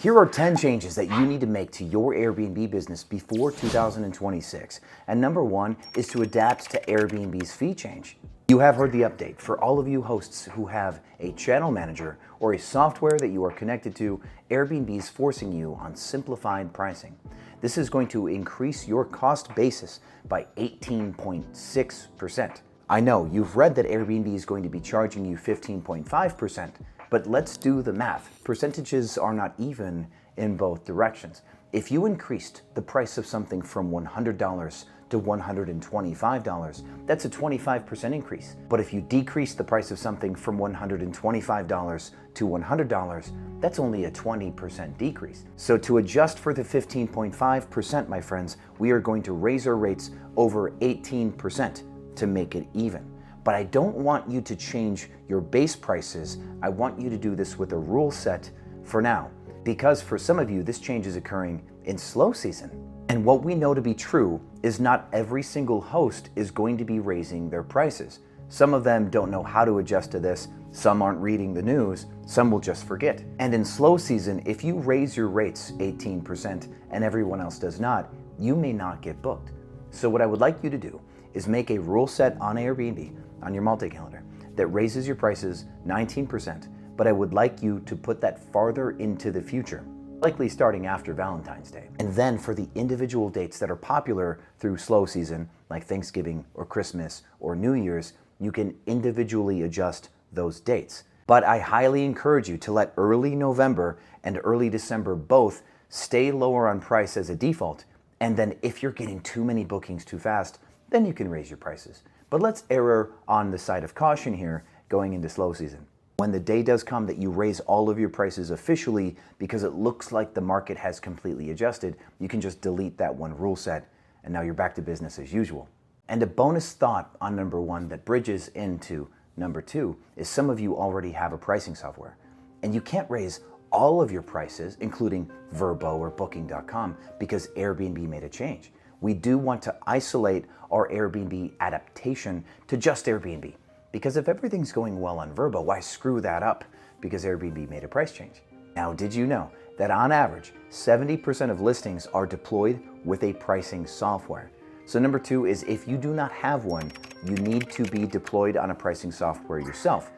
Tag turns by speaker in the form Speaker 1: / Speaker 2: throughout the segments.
Speaker 1: Here are 10 changes that you need to make to your Airbnb business before 2026. And number one is to adapt to Airbnb's fee change. You have heard the update. For all of you hosts who have a channel manager or a software that you are connected to, Airbnb is forcing you on simplified pricing. This is going to increase your cost basis by 18.6%. I know you've read that Airbnb is going to be charging you 15.5%, but let's do the math. Percentages are not even in both directions. If you increased the price of something from $100 to $125, that's a 25% increase. But if you decrease the price of something from $125 to $100, that's only a 20% decrease. So to adjust for the 15.5%, my friends, we are going to raise our rates over 18% to make it even. But I don't want you to change your base prices. I want you to do this with a rule set for now, because for some of you, this change is occurring in slow season. And what we know to be true is not every single host is going to be raising their prices. Some of them don't know how to adjust to this. Some aren't reading the news. Some will just forget. And in slow season, if you raise your rates 18% and everyone else does not, you may not get booked. So what I would like you to do is make a rule set on Airbnb, on your multi-calendar, that raises your prices 19%, but I would like you to put that farther into the future, likely starting after Valentine's Day. And then for the individual dates that are popular through slow season, like Thanksgiving or Christmas or New Year's, you can individually adjust those dates. But I highly encourage you to let early November and early December both stay lower on price as a default, and then if you're getting too many bookings too fast, then you can raise your prices. But let's err on the side of caution here going into slow season. When the day does come that you raise all of your prices officially because it looks like the market has completely adjusted, you can just delete that one rule set and now you're back to business as usual. And a bonus thought on number one that bridges into number two is some of you already have a pricing software and you can't raise all of your prices, including VRBO or Booking.com, because Airbnb made a change. We do want to isolate our Airbnb adaptation to just Airbnb. Because if everything's going well on VRBO, why screw that up because Airbnb made a price change? Now, did you know that on average, 70% of listings are deployed with a pricing software? So number two is if you do not have one, you need to be deployed on a pricing software yourself.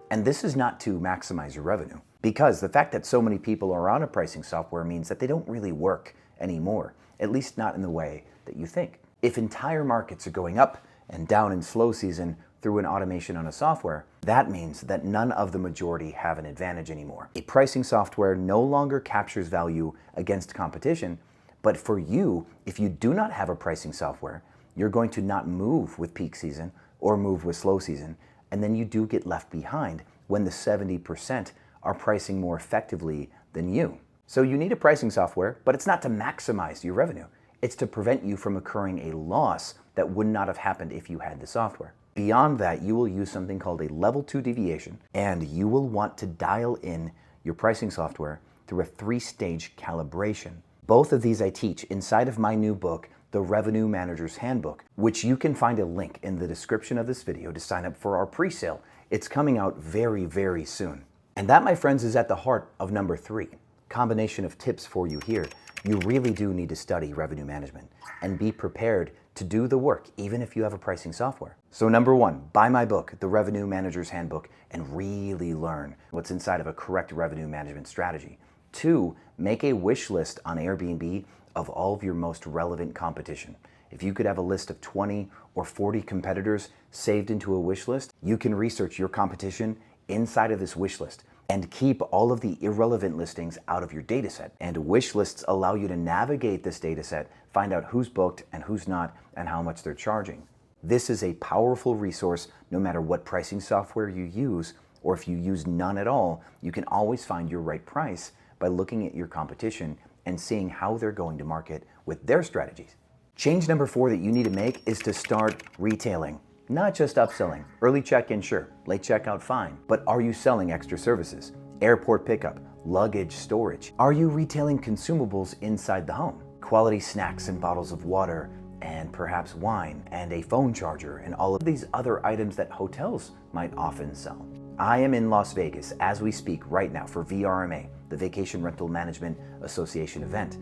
Speaker 1: And this is not to maximize your revenue, because the fact that so many people are on a pricing software means that they don't really work anymore, at least not in the way that you think. If entire markets are going up and down in slow season through an automation on a software, that means that none of the majority have an advantage anymore. A pricing software no longer captures value against competition, but for you, if you do not have a pricing software, you're going to not move with peak season or move with slow season, and then you do get left behind when the 70% are pricing more effectively than you. So you need a pricing software, but it's not to maximize your revenue. It's to prevent you from incurring a loss that would not have happened if you had the software. Beyond that, you will use something called a level 2 deviation, and you will want to dial in your pricing software through a 3-stage calibration. Both of these I teach inside of my new book, The Revenue Manager's Handbook, which you can find a link in the description of this video to sign up for our pre-sale. It's coming out very, very soon. And that, my friends, is at the heart of number 3. Combination of tips for you here. You really do need to study revenue management and be prepared to do the work, even if you have a pricing software. So number 1, buy my book, The Revenue Manager's Handbook, and really learn what's inside of a correct revenue management strategy. 2, make a wish list on Airbnb of all of your most relevant competition. If you could have a list of 20 or 40 competitors saved into a wish list, you can research your competition inside of this wish list and keep all of the irrelevant listings out of your data set. And wish lists allow you to navigate this data set, find out who's booked and who's not, and how much they're charging. This is a powerful resource no matter what pricing software you use, or if you use none at all, you can always find your right price by looking at your competition and seeing how they're going to market with their strategies. Change number 4 that you need to make is to start retailing. Not just upselling. Early check-in, sure. Late checkout, fine. But are you selling extra services? Airport pickup, luggage storage. Are you retailing consumables inside the home? Quality snacks and bottles of water, and perhaps wine, and a phone charger, and all of these other items that hotels might often sell. I am in Las Vegas as we speak right now for VRMA, the Vacation Rental Management Association event.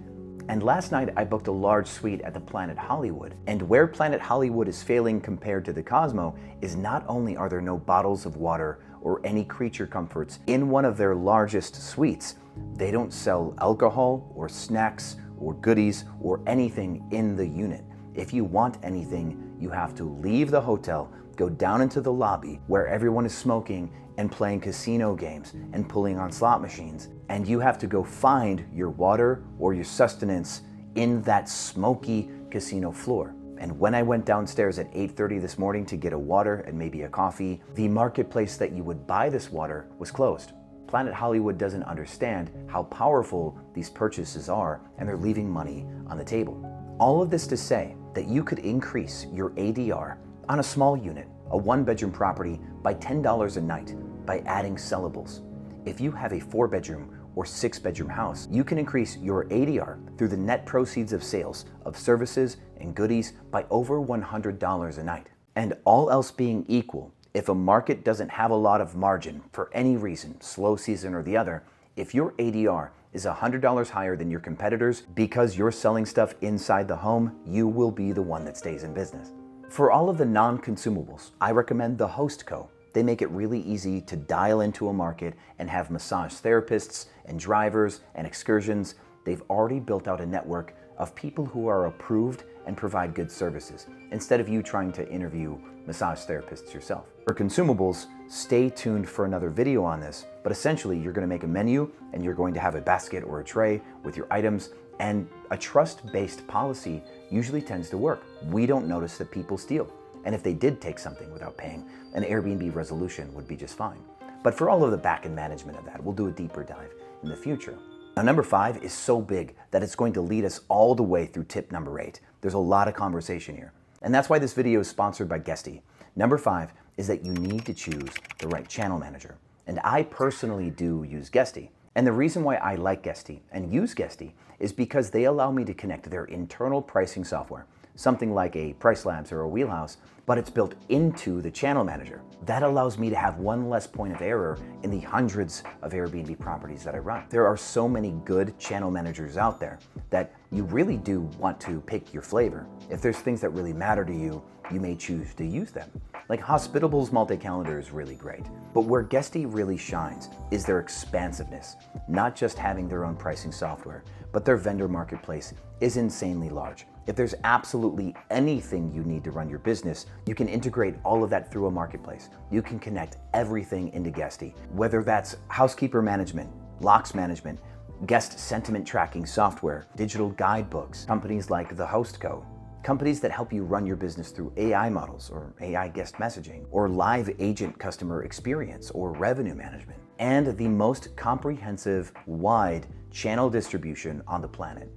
Speaker 1: And last night I booked a large suite at the Planet Hollywood. And where Planet Hollywood is failing compared to the Cosmo is not only are there no bottles of water or any creature comforts in one of their largest suites, they don't sell alcohol or snacks or goodies or anything in the unit. If you want anything, you have to leave the hotel, go down into the lobby where everyone is smoking and playing casino games and pulling on slot machines. And you have to go find your water or your sustenance in that smoky casino floor. And when I went downstairs at 8:30 this morning to get a water and maybe a coffee, the marketplace that you would buy this water was closed. Planet Hollywood doesn't understand how powerful these purchases are, and they're leaving money on the table. All of this to say that you could increase your ADR on a small unit, a one-bedroom property, by $10 a night by adding sellables. If you have a 4-bedroom or 6-bedroom house, you can increase your ADR through the net proceeds of sales of services and goodies by over $100 a night. And all else being equal, if a market doesn't have a lot of margin for any reason, slow season or the other, if your ADR is $100 higher than your competitors because you're selling stuff inside the home, you will be the one that stays in business. For all of the non-consumables, I recommend the HostCo. They make it really easy to dial into a market and have massage therapists and drivers and excursions. They've already built out a network of people who are approved and provide good services, instead of you trying to interview massage therapists yourself. For consumables, stay tuned for another video on this, but essentially you're going to make a menu and you're going to have a basket or a tray with your items, and a trust-based policy usually tends to work. We don't notice that people steal. And if they did take something without paying, an Airbnb resolution would be just fine. But for all of the back-end management of that, we'll do a deeper dive in the future. Now, number 5 is so big that it's going to lead us all the way through tip number 8. There's a lot of conversation here. And that's why this video is sponsored by Guesty. Number 5 is that you need to choose the right channel manager. And I personally do use Guesty. And the reason why I like Guesty and use Guesty is because they allow me to connect their internal pricing software, something like a PriceLabs or a Wheelhouse, but it's built into the channel manager. That allows me to have one less point of error in the hundreds of Airbnb properties that I run. There are so many good channel managers out there that you really do want to pick your flavor. If there's things that really matter to you, you may choose to use them. Like Hospitable's multi-calendar is really great. But where Guesty really shines is their expansiveness, not just having their own pricing software, but their vendor marketplace is insanely large. If there's absolutely anything you need to run your business, you can integrate all of that through a marketplace. You can connect everything into Guesty, whether that's housekeeper management, locks management, guest sentiment tracking software, digital guidebooks, companies like the HostCo, companies that help you run your business through AI models or AI guest messaging, or live agent customer experience or revenue management, and the most comprehensive, wide channel distribution on the planet.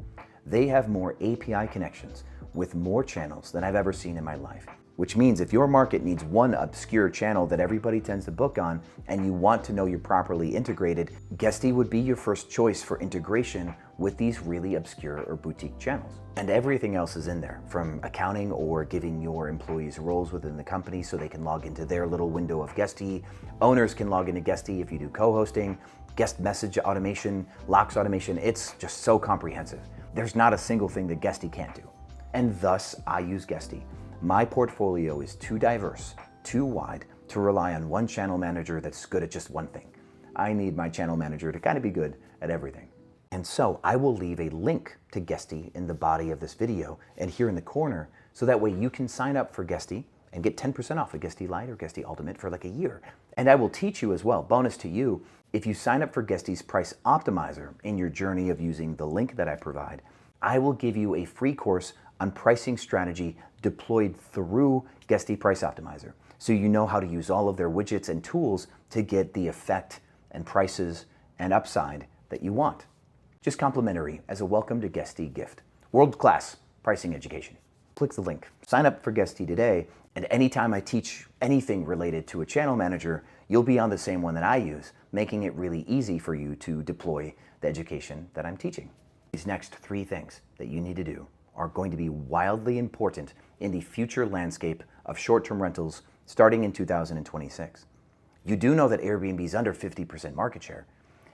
Speaker 1: They have more API connections with more channels than I've ever seen in my life, which means if your market needs one obscure channel that everybody tends to book on and you want to know you're properly integrated, Guesty would be your first choice for integration with these really obscure or boutique channels. And everything else is in there, from accounting or giving your employees roles within the company so they can log into their little window of Guesty. Owners can log into Guesty if you do co-hosting, guest message automation, locks automation. It's just so comprehensive. There's not a single thing that Guesty can't do. And thus, I use Guesty. My portfolio is too diverse, too wide, to rely on one channel manager that's good at just one thing. I need my channel manager to kind of be good at everything. And so I will leave a link to Guesty in the body of this video and here in the corner, so that way you can sign up for Guesty and get 10% off a Guesty Lite or Guesty Ultimate for like a year. And I will teach you as well, bonus to you, if you sign up for Guesty's Price Optimizer in your journey of using the link that I provide, I will give you a free course on pricing strategy deployed through Guesty Price Optimizer, so you know how to use all of their widgets and tools to get the effect and prices and upside that you want. Just complimentary as a welcome to Guesty gift. World-class pricing education. Click the link. Sign up for Guesty today, and anytime I teach anything related to a channel manager, you'll be on the same one that I use, making it really easy for you to deploy the education that I'm teaching. These next 3 things that you need to do are going to be wildly important in the future landscape of short-term rentals starting in 2026. You do know that Airbnb is under 50% market share,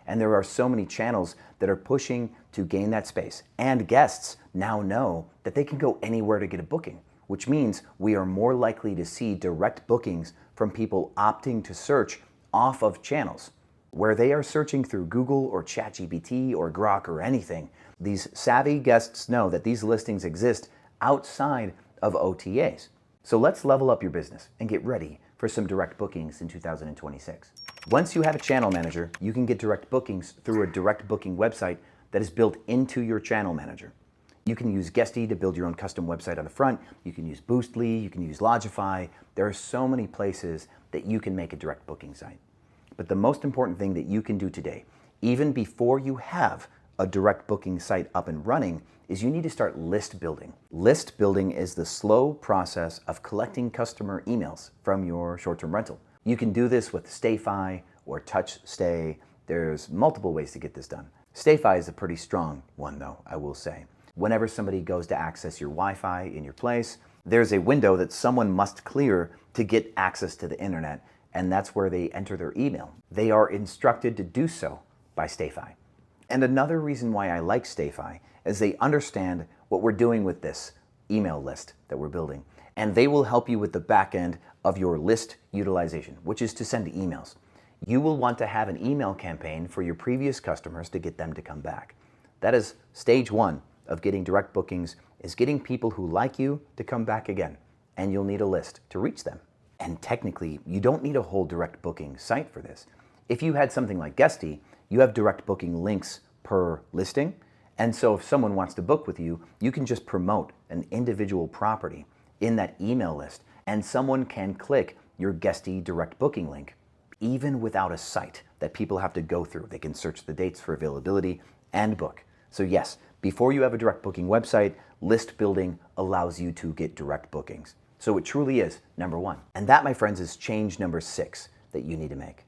Speaker 1: And there are so many channels that are pushing to gain that space. And guests now know that they can go anywhere to get a booking, which means we are more likely to see direct bookings from people opting to search off of channels. Where they are searching through Google or ChatGPT or Grok or anything, these savvy guests know that these listings exist outside of OTAs. So let's level up your business and get ready for some direct bookings in 2026. Once you have a channel manager, you can get direct bookings through a direct booking website that is built into your channel manager. You can use Guesty to build your own custom website on the front. You can use Boostly, you can use Logify. There are so many places that you can make a direct booking site. But the most important thing that you can do today, even before you have a direct booking site up and running, is you need to start list building. List building is the slow process of collecting customer emails from your short-term rental. You can do this with StayFi or TouchStay. There's multiple ways to get this done. StayFi is a pretty strong one though, I will say. Whenever somebody goes to access your Wi-Fi in your place, there's a window that someone must clear to get access to the internet, and that's where they enter their email. They are instructed to do so by StayFi. And another reason why I like StayFi is they understand what we're doing with this email list that we're building, and they will help you with the back end of your list utilization, which is to send emails. You will want to have an email campaign for your previous customers to get them to come back. That is stage one of getting direct bookings, is getting people who like you to come back again, and you'll need a list to reach them. And technically, you don't need a whole direct booking site for this. If you had something like Guesty, you have direct booking links per listing, and so if someone wants to book with you, you can just promote an individual property in that email list, and someone can click your Guesty direct booking link, even without a site that people have to go through. They can search the dates for availability and book. So yes, before you have a direct booking website, list building allows you to get direct bookings. So it truly is number one. And that, my friends, is change number 6 that you need to make.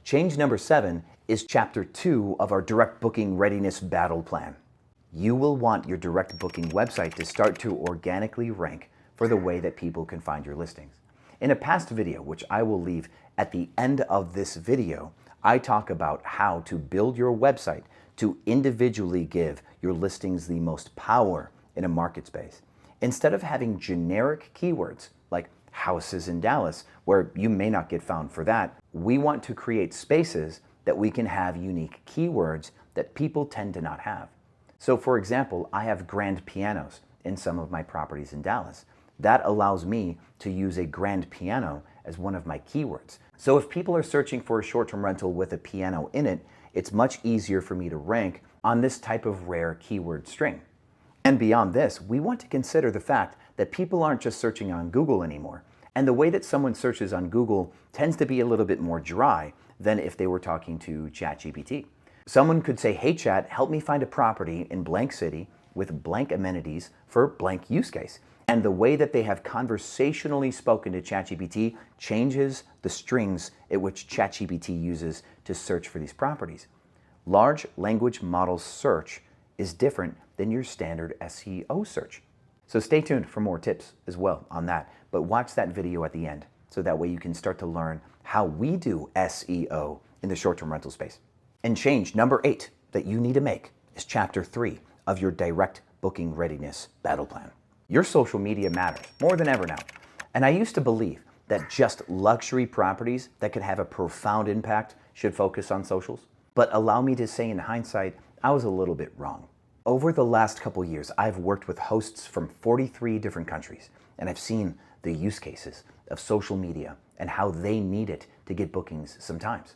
Speaker 1: Change number 7 is chapter 2 of our direct booking readiness battle plan. You will want your direct booking website to start to organically rank for the way that people can find your listings. In a past video, which I will leave at the end of this video, I talk about how to build your website to individually give your listings the most power in a market space. Instead of having generic keywords like houses in Dallas, where you may not get found for that, we want to create spaces that we can have unique keywords that people tend to not have. So for example, I have grand pianos in some of my properties in Dallas. That allows me to use a grand piano as one of my keywords. So if people are searching for a short-term rental with a piano in it, it's much easier for me to rank on this type of rare keyword string. And beyond this, we want to consider the fact that people aren't just searching on Google anymore. And the way that someone searches on Google tends to be a little bit more dry than if they were talking to ChatGPT. Someone could say, hey Chat, help me find a property in blank city with blank amenities for blank use case. And the way that they have conversationally spoken to ChatGPT changes the strings at which ChatGPT uses to search for these properties. Large language model search is different than your standard SEO search. So stay tuned for more tips as well on that, but watch that video at the end so that way you can start to learn how we do SEO in the short-term rental space. And change number 8 that you need to make is chapter 3 of your direct booking readiness battle plan. Your social media matters more than ever now. And I used to believe that just luxury properties that could have a profound impact should focus on socials. But allow me to say in hindsight, I was a little bit wrong. Over the last couple years, I've worked with hosts from 43 different countries, and I've seen the use cases of social media and how they need it to get bookings sometimes.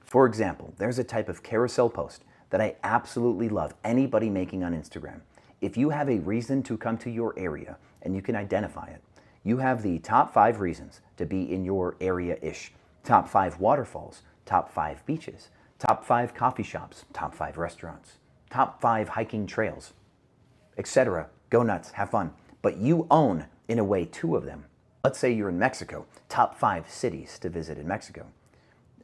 Speaker 1: For example, there's a type of carousel post that I absolutely love anybody making on Instagram. If you have a reason to come to your area and you can identify it, you have the top 5 reasons to be in your area-ish. Top 5 waterfalls, top 5 beaches, top 5 coffee shops, top 5 restaurants, top 5 hiking trails, etc. Go nuts, have fun. But you own, in a way, 2 of them. Let's say you're in Mexico, top 5 cities to visit in Mexico.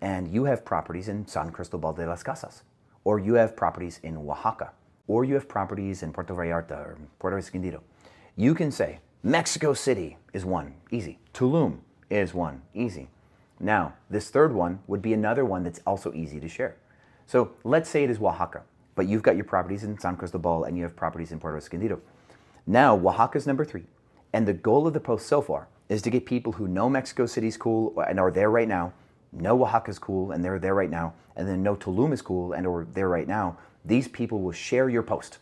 Speaker 1: And you have properties in San Cristobal de las Casas, or you have properties in Oaxaca, or you have properties in Puerto Vallarta or Puerto Escondido. You can say, Mexico City is 1, easy. Tulum is 1, easy. Now, this third one would be another one that's also easy to share. So let's say it is Oaxaca, but you've got your properties in San Cristobal and you have properties in Puerto Escondido. Now Oaxaca's number 3. And the goal of the post so far is to get people who know Mexico City's cool and are there right now, know Oaxaca's cool and they're there right now, and then know Tulum is cool and are there right now. These people will share your post,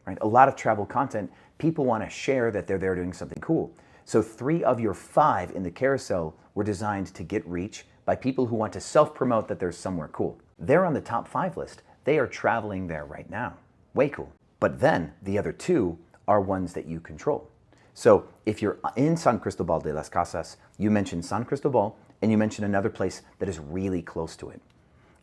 Speaker 1: right? A lot of travel content, people want to share that they're there doing something cool. So 3 of your 5 in the carousel were designed to get reach by people who want to self-promote that there's somewhere cool. They're on the top 5 list. They are traveling there right now. Way cool. But then the other 2 are ones that you control. So if you're in San Cristobal de las Casas, you mention San Cristobal and you mention another place that is really close to it.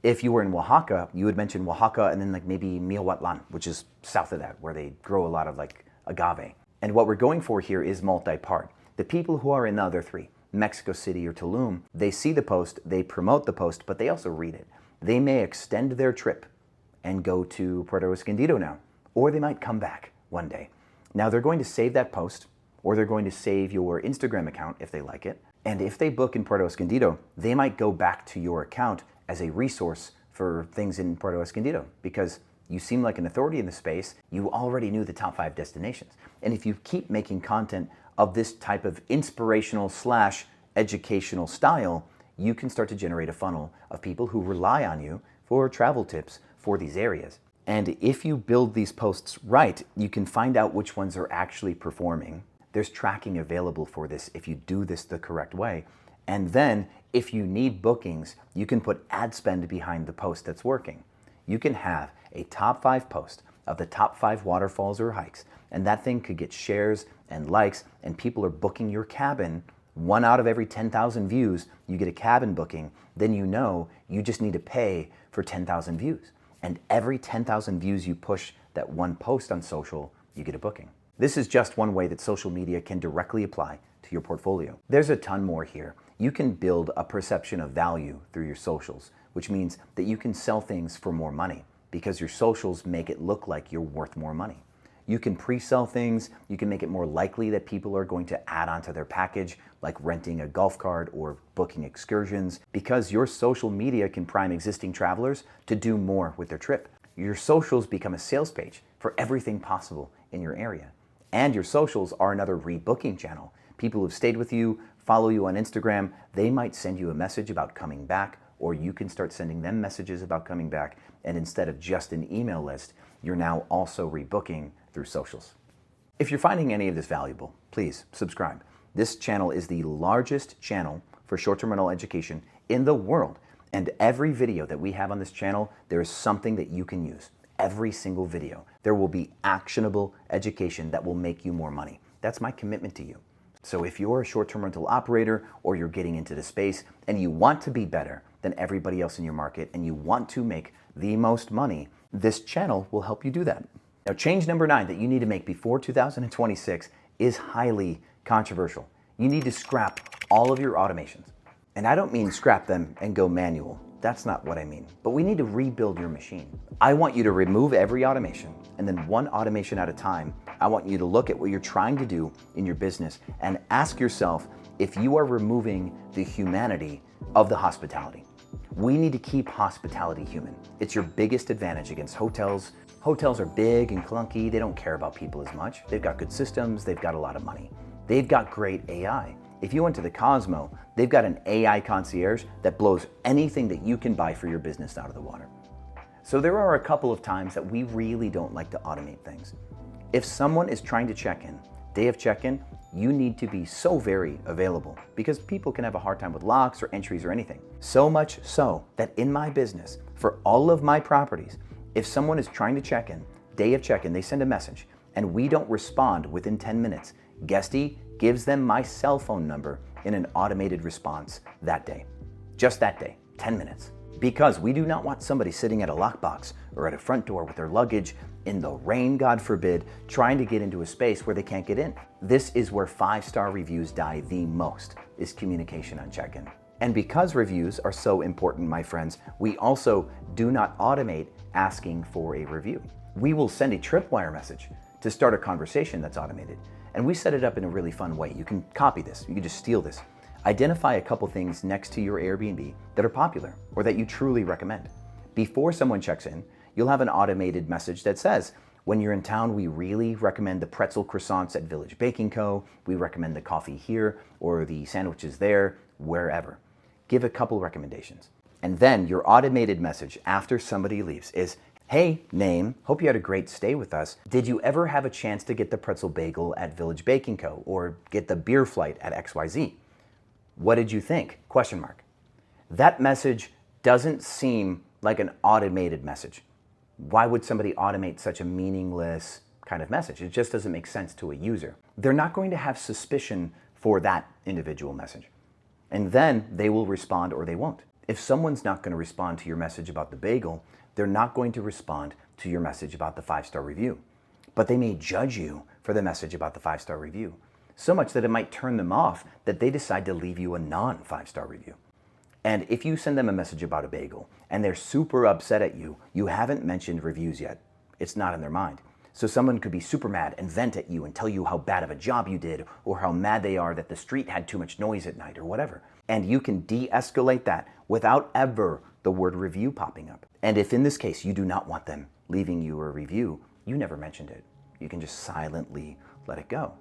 Speaker 1: If you were in Oaxaca, you would mention Oaxaca and then like maybe Miahuatlan, which is south of that, where they grow a lot of like agave. And what we're going for here is multi-part. The people who are in the other 3, Mexico City or Tulum, they see the post, they promote the post, but they also read it. They may extend their trip and go to Puerto Escondido now, or they might come back one day. Now they're going to save that post, or they're going to save your Instagram account if they like it. And if they book in Puerto Escondido, they might go back to your account as a resource for things in Puerto Escondido because you seem like an authority in the space. You already knew the top 5 destinations. And if you keep making content of this type of inspirational / educational style, you can start to generate a funnel of people who rely on you for travel tips for these areas. And if you build these posts right, you can find out which ones are actually performing. There's tracking available for this if you do this the correct way. And then if you need bookings, you can put ad spend behind the post that's working. You can have a top 5 post of the top 5 waterfalls or hikes, and that thing could get shares and likes, and people are booking your cabin. 1 out of every 10,000 views, you get a cabin booking. Then you know you just need to pay for 10,000 views. And every 10,000 views you push that one post on social, you get a booking. This is just one way that social media can directly apply to your portfolio. There's a ton more here. You can build a perception of value through your socials, which means that you can sell things for more money because your socials make it look like you're worth more money. You can pre-sell things. You can make it more likely that people are going to add onto their package, like renting a golf cart or booking excursions, because your social media can prime existing travelers to do more with their trip. Your socials become a sales page for everything possible in your area. And your socials are another rebooking channel. People who've stayed with you, follow you on Instagram, they might send you a message about coming back, or you can start sending them messages about coming back. And instead of just an email list, you're now also rebooking through socials. If you're finding any of this valuable, please subscribe. This channel is the largest channel for short-term rental education in the world. And every video that we have on this channel, there is something that you can use. Every single video. There will be actionable education that will make you more money. That's my commitment to you. So if you're a short-term rental operator or you're getting into the space and you want to be better than everybody else in your market and you want to make the most money, this channel will help you do that. Now, change number 9 that you need to make before 2026 is highly controversial. You need to scrap all of your automations. And I don't mean scrap them and go manual. That's not what I mean. But we need to rebuild your machine. I want you to remove every automation, and then one automation at a time, I want you to look at what you're trying to do in your business and ask yourself if you are removing the humanity of the hospitality. We need to keep hospitality human. It's your biggest advantage against hotels. Hotels are big and clunky. They don't care about people as much. They've got good systems. They've got a lot of money. They've got great AI. If you went to the Cosmo, they've got an AI concierge that blows anything that you can buy for your business out of the water. So there are a couple of times that we really don't like to automate things. If someone is trying to check in, day of check-in, you need to be so very available because people can have a hard time with locks or entries or anything. So much so that in my business, for all of my properties, if someone is trying to check in, day of check-in, they send a message and we don't respond within 10 minutes, Guesty gives them my cell phone number in an automated response that day. Just that day, 10 minutes. Because we do not want somebody sitting at a lockbox or at a front door with their luggage in the rain, God forbid, trying to get into a space where they can't get in. This is where 5-star reviews die the most, is communication on check-in. And because reviews are so important, my friends, we also do not automate asking for a review. We will send a tripwire message to start a conversation that's automated. And we set it up in a really fun way. You can copy this, you can just steal this. Identify a couple things next to your Airbnb that are popular or that you truly recommend. Before someone checks in, you'll have an automated message that says, when you're in town, we really recommend the pretzel croissants at Village Baking Co. We recommend the coffee here or the sandwiches there, wherever. Give a couple recommendations. And then your automated message after somebody leaves is, hey, name, hope you had a great stay with us. Did you ever have a chance to get the pretzel bagel at Village Baking Co. or get the beer flight at XYZ? What did you think? Question mark. That message doesn't seem like an automated message. Why would somebody automate such a meaningless kind of message? It just doesn't make sense to a user. They're not going to have suspicion for that individual message. And then they will respond or they won't. If someone's not going to respond to your message about the bagel, they're not going to respond to your message about the 5-star review. But they may judge you for the message about the 5-star review, so much that it might turn them off that they decide to leave you a non-5-star review. And if you send them a message about a bagel and they're super upset at you, you haven't mentioned reviews yet. It's not in their mind. So someone could be super mad and vent at you and tell you how bad of a job you did or how mad they are that the street had too much noise at night or whatever. And you can de-escalate that without ever the word review popping up. And if in this case you do not want them leaving you a review, you never mentioned it. You can just silently let it go.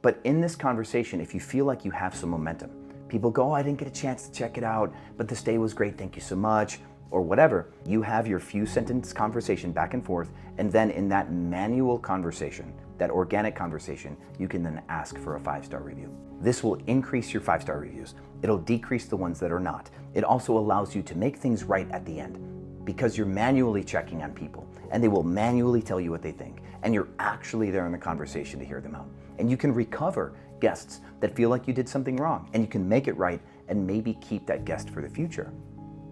Speaker 1: But in this conversation, if you feel like you have some momentum, people go, oh, I didn't get a chance to check it out, but the stay was great, thank you so much, or whatever. You have your few sentence conversation back and forth, and then in that manual conversation, that organic conversation, you can then ask for a 5-star review. This will increase your 5-star reviews. It'll decrease the ones that are not. It also allows you to make things right at the end because you're manually checking on people and they will manually tell you what they think. And you're actually there in the conversation to hear them out. And you can recover guests that feel like you did something wrong and you can make it right and maybe keep that guest for the future.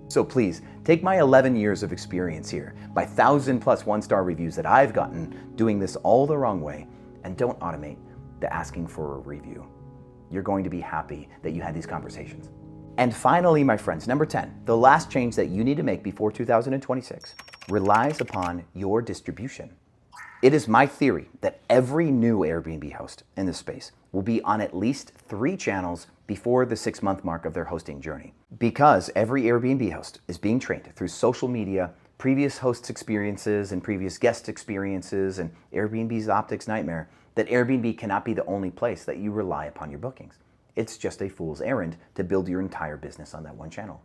Speaker 1: So please, take my 11 years of experience here, my 1,000+ 1-star reviews that I've gotten doing this all the wrong way, and don't automate the asking for a review. You're going to be happy that you had these conversations. And finally, my friends, number 10, the last change that you need to make before 2026 relies upon your distribution. It is my theory that every new Airbnb host in this space will be on at least 3 channels before the 6-month mark of their hosting journey. Because every Airbnb host is being trained through social media, previous hosts' experiences and previous guest experiences, and Airbnb's optics nightmare, that Airbnb cannot be the only place that you rely upon your bookings. It's just a fool's errand to build your entire business on that one channel.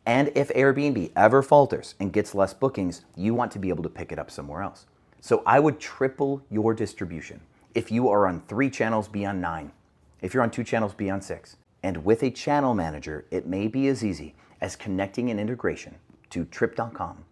Speaker 1: And if Airbnb ever falters and gets less bookings, you want to be able to pick it up somewhere else. So I would triple your distribution. If you are on 3 channels, be on 9. If you're on 2 channels, be on 6. And with a channel manager, it may be as easy as connecting an integration to Trip.com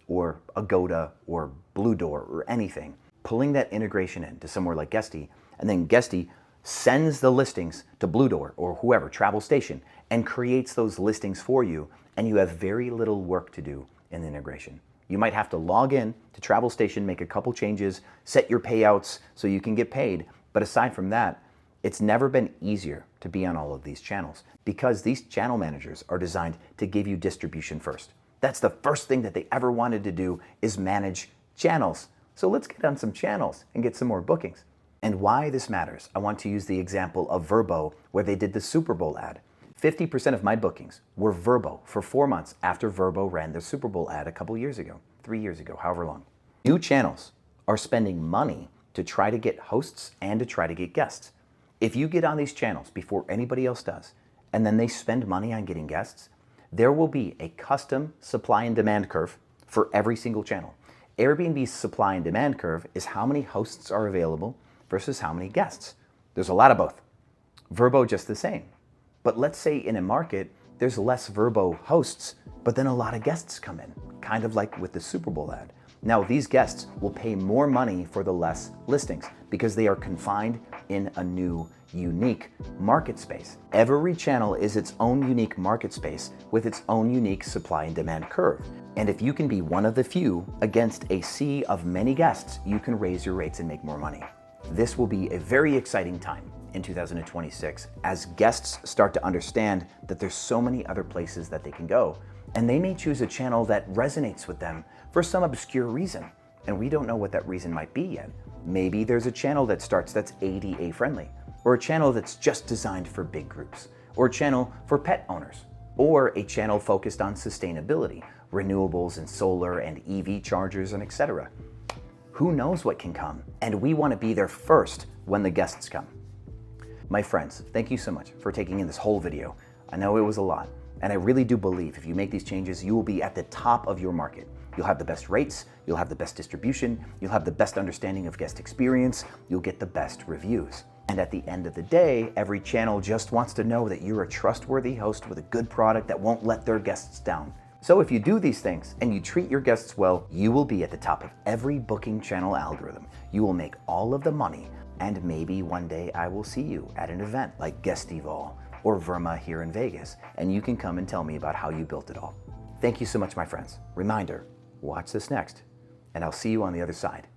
Speaker 1: or Agoda or Blue Door or anything, pulling that integration into somewhere like Guesty, and then Guesty sends the listings to Blue Door or whoever, Travel Station, and creates those listings for you, and you have very little work to do in the integration. You might have to log in to Travel Station, make a couple changes, set your payouts so you can get paid, but aside from that, it's never been easier to be on all of these channels because these channel managers are designed to give you distribution first. That's the first thing that they ever wanted to do is manage channels. So let's get on some channels and get some more bookings. And why this matters, I want to use the example of VRBO where they did the Super Bowl ad. 50% of my bookings were VRBO for 4 months after VRBO ran their Super Bowl ad a couple years ago, 3 years ago, however long. New channels are spending money to try to get hosts and to try to get guests. If you get on these channels before anybody else does, and then they spend money on getting guests, there will be a custom supply and demand curve for every single channel. Airbnb's supply and demand curve is how many hosts are available versus how many guests. There's a lot of both. VRBO just the same. But let's say in a market, there's less VRBO hosts, but then a lot of guests come in, kind of like with the Super Bowl ad. Now, these guests will pay more money for the less listings because they are confined in a new, unique market space. Every channel is its own unique market space with its own unique supply and demand curve. And if you can be one of the few against a sea of many guests, you can raise your rates and make more money. This will be a very exciting time in 2026 as guests start to understand that there's so many other places that they can go. And they may choose a channel that resonates with them for some obscure reason. And we don't know what that reason might be yet. Maybe there's a channel that starts that's ADA friendly, or a channel that's just designed for big groups, or a channel for pet owners, or a channel focused on sustainability. renewables and solar and EV chargers and etc. Who knows what can come? And we want to be there first when the guests come. My friends, thank you so much for taking in this whole video. I know it was a lot, and I really do believe if you make these changes, you will be at the top of your market. You'll have the best rates, you'll have the best distribution, you'll have the best understanding of guest experience, you'll get the best reviews. And at the end of the day, every channel just wants to know that you're a trustworthy host with a good product that won't let their guests down. So if you do these things and you treat your guests well, you will be at the top of every booking channel algorithm. You will make all of the money, and maybe one day I will see you at an event like Guestival or VRBO here in Vegas, and you can come and tell me about how you built it all. Thank you so much, my friends. Reminder, watch this next, and I'll see you on the other side.